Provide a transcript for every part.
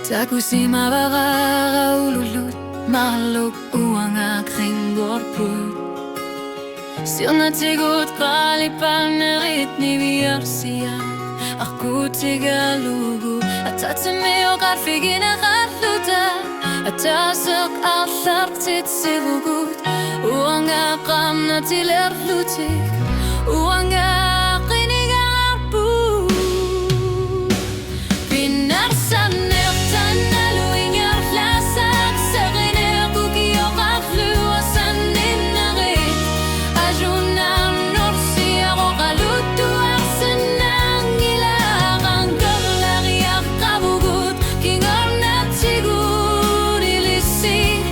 Taku si mabaraululut Maluk uang aking gorput Siya tigut kalipan nerit ni biar siya Aku tiga lugu Atatimi o karfigin akatluta Atasok altar tit sibugut Uang akam na tiler lutik Uang akinig arpu Pinarsan nertan aluing arlasak Sa kiner kukiyo kaklu Asan ninarit Ajunan norsi ako kaluto Aksan ng ilakang Kaglariak kabugut Kingar na tigur ilisi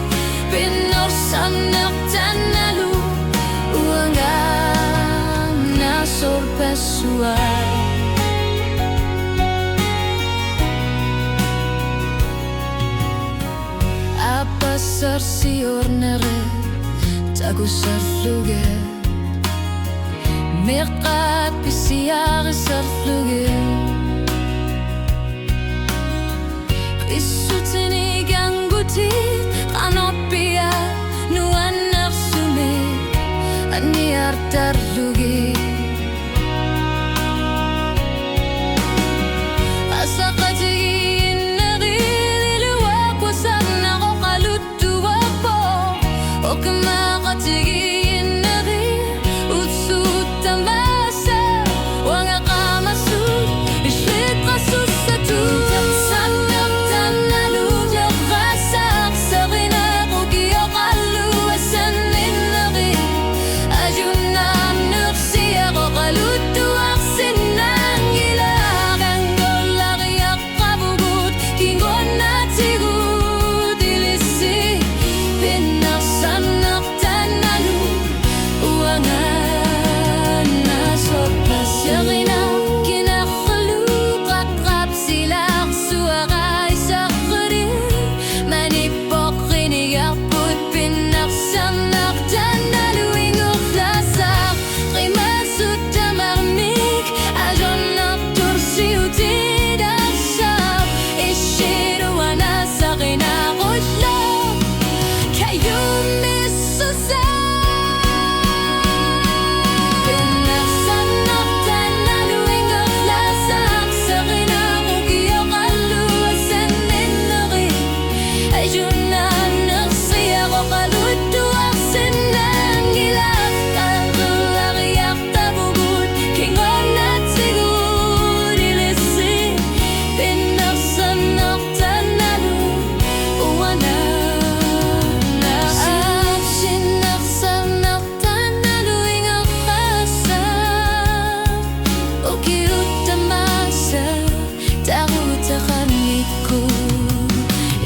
Pinarsan nertan alu Uang na sorpesuay Sarsior nere tagu sarfluge Merkat pisiar sarfluge Isutini gangguti kanopia nuan narsume Aniar tarluge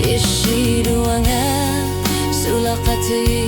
Ishiruanga sulakati